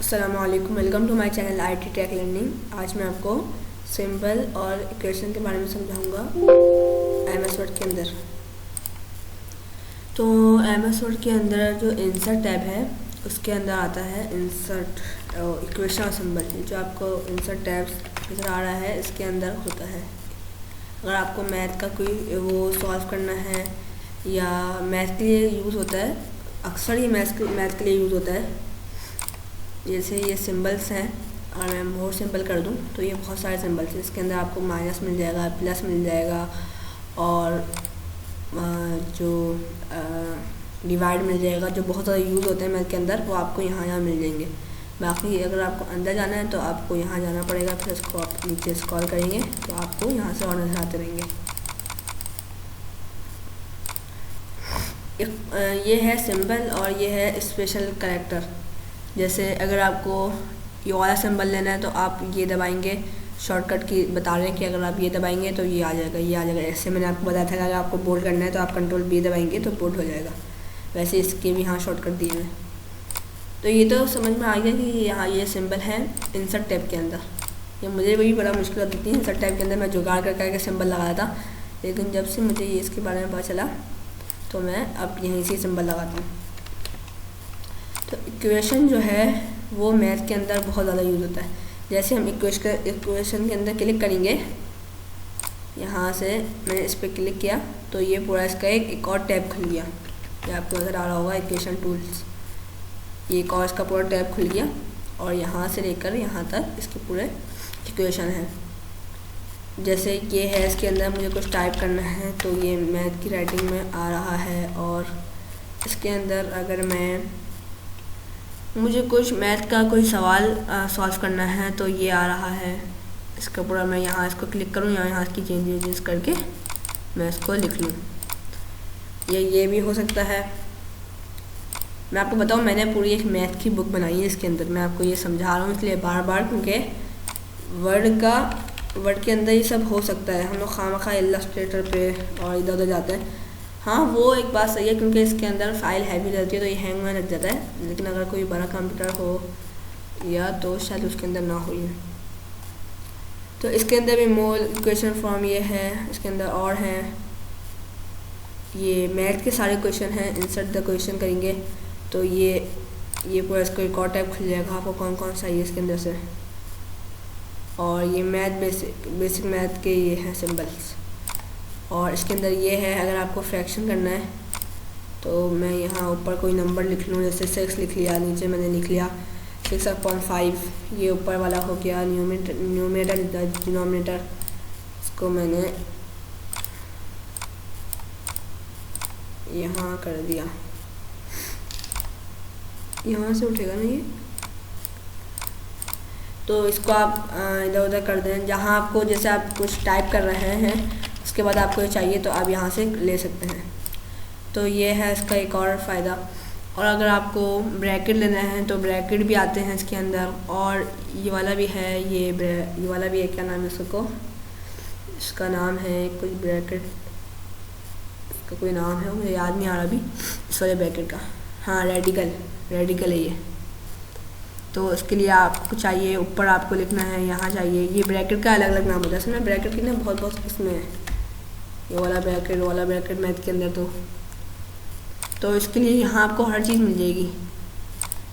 अस्सलामुअलैकुम, welcome to my channel IT tech learning. आज मैं आपको सिंबल और इक्वेशन के बारे में समझाऊंगा MS वर्ड के अंदर। तो MS वर्ड के अंदर जो इंसर्ट टैब है उसके अंदर आता है इंसर्ट इक्वेशन और सिंबल। जो आपको इंसर्ट टैब नज़र आ रहा है इसके अंदर होता है। अगर आपको मैथ का कोई वो सॉल्व करना है या मैथ के लिए यूज़ होता है, अक्सर ये मैथ के लिए यूज़ होता है। जैसे ये सिंबल्स हैं, अगर मैं मोर सिंपल कर दूं तो ये बहुत सारे सिंबल्स हैं। इसके अंदर आपको माइनस मिल जाएगा, प्लस मिल जाएगा और जो डिवाइड मिल जाएगा, जो बहुत ज़्यादा यूज़ होते हैं मैथ के अंदर, वो आपको यहाँ मिल जाएंगे। बाकी अगर आपको अंदर जाना है तो आपको यहाँ जाना पड़ेगा, फिर इसको आप नीचे स्क्रॉल करेंगे तो आपको यहाँ से और नजर आते रहेंगे। ये है सिंबल और ये है स्पेशल कैरेक्टर। जैसे अगर आपको ये वाला सिंबल लेना है तो आप ये दबाएंगे, शॉर्टकट की बता रहे हैं कि अगर आप ये दबाएंगे तो ये आ जाएगा, ये आ जाएगा। ऐसे मैंने आपको बताया था कि अगर आपको बोल्ड करना है तो आप कंट्रोल B दबाएंगे तो बोल्ड हो जाएगा। वैसे इसके भी यहाँ शॉर्टकट दिए हैं। तो ये तो समझ में आ गया कि यहाँ ये सिंबल है इंसर्ट टैब के अंदर। ये मुझे भी बड़ा मुश्किल होती थी इंसर्ट टैब के अंदर, मैं जुगाड़ कर करके सिंबल लगाया था, लेकिन जब से मुझे ये इसके बारे में पता चला तो मैं अब यहीं से सिंबल लगाता हूँ। तो इक्वेशन जो है वो मैथ के अंदर बहुत ज़्यादा यूज़ होता है। जैसे हम इक्वेशन के अंदर क्लिक करेंगे, यहाँ से मैंने इस पर क्लिक किया तो ये पूरा इसका एक और टैब खुल गया। ये आपको नज़र आ रहा होगा इक्वेशन टूल्स, ये एक और इसका पूरा टैब खुल गया और यहाँ से लेकर यहाँ तक इसके पूरे इक्वेशन है। जैसे ये है, इसके अंदर मुझे कुछ टाइप करना है तो ये मैथ की राइटिंग में आ रहा है। और इसके अंदर अगर मुझे कुछ मैथ का कोई सवाल सॉल्व करना है तो ये आ रहा है। इसका पूरा मैं यहाँ इसको क्लिक करूँ या यहाँ इसकी चेंजेस करके मैं इसको लिख लूँ। ये भी हो सकता है। मैं आपको बताऊँ, मैंने पूरी एक मैथ की बुक बनाई है। इसके अंदर मैं आपको ये समझा रहा हूँ इसलिए बार बार, क्योंकि वर्ड के अंदर ये सब हो सकता है। हम लोग खामखा इलस्ट्रेटर पे और इधर उधर जाते हैं। हाँ, वो एक बात सही है क्योंकि इसके अंदर फाइल हैवी रहती है तो ये हैंग होने लग जाता है। लेकिन अगर कोई बड़ा कंप्यूटर हो या तो शायद उसके अंदर ना हो। तो इसके अंदर भी मोल इक्वेशन फॉर्म ये है, इसके अंदर और हैं। ये मैथ के सारे क्वेश्चन हैं। इंसर्ट द क्वेश्चन करेंगे तो ये पूरा इसको एक और टाइप खुल जाएगा, आपको कौन कौन सा ये इसके अंदर से। और ये मैथ बेसिक मैथ के ये हैं सिंबल्स। और इसके अंदर ये है, अगर आपको फ्रैक्शन करना है तो मैं यहाँ ऊपर कोई नंबर लिख लूँ, जैसे 6 लिख लिया, नीचे मैंने लिख लिया 6/5। ये ऊपर वाला हो गया न्यूमरेटर डिनोमिनेटर, इसको मैंने यहाँ कर दिया। यहाँ से उठेगा ना ये, तो इसको आप इधर उधर कर दें। जहाँ आपको, जैसे आप कुछ टाइप कर रहे हैं उसके बाद आपको चाहिए तो आप यहाँ से ले सकते हैं। तो ये है इसका एक और फ़ायदा। और अगर आपको ब्रैकेट लेना है तो ब्रैकेट भी आते हैं इसके अंदर। और ये वाला भी है, ये वाला भी है, क्या नाम है इसको, इसका नाम है कुछ ब्रैकेट, इसका कोई नाम है मुझे याद नहीं आ रहा अभी इस वाले ब्रैकेट का। हाँ, रेडिकल है ये। तो इसके लिए आपको चाहिए, ऊपर आपको लिखना है, यहाँ चाहिए। ये ब्रैकेट का अलग अलग नाम होता है। इसमें ब्रैकेट की ना बहुत इसमें है, ये वाला ब्रैकेट मैथ के अंदर। तो इसके लिए यहाँ आपको हर चीज़ मिल जाएगी।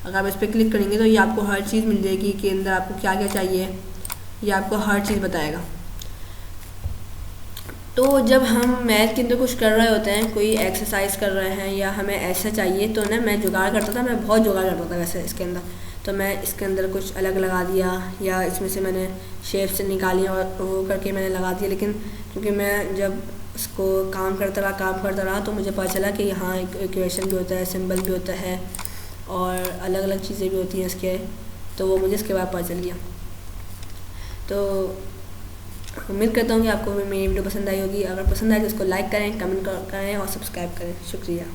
अगर आप इस पर क्लिक करेंगे तो ये आपको हर चीज़ मिल जाएगी कि अंदर आपको क्या क्या चाहिए, ये आपको हर चीज़ बताएगा। तो जब हम मैथ के अंदर कुछ कर रहे होते हैं, कोई एक्सरसाइज कर रहे हैं या हमें ऐसा चाहिए तो ना मैं जुगाड़ करता था, मैं बहुत जुगाड़ करता था वैसे इसके अंदर। तो मैं इसके अंदर कुछ अलग लगा दिया या इसमें से मैंने शेप से निकाली और वो करके मैंने लगा दिया। लेकिन क्योंकि मैं जब इसको काम करता रहा तो मुझे पता चला कि यहाँ इक्वेशन भी होता है, सिंबल भी होता है और अलग अलग चीज़ें भी होती हैं इसके। तो वो मुझे इसके बाद पता चल गया। तो उम्मीद करता हूँ कि आपको मेरी वीडियो पसंद आई होगी। अगर पसंद आए तो इसको लाइक करें, कमेंट करें और सब्सक्राइब करें। शुक्रिया।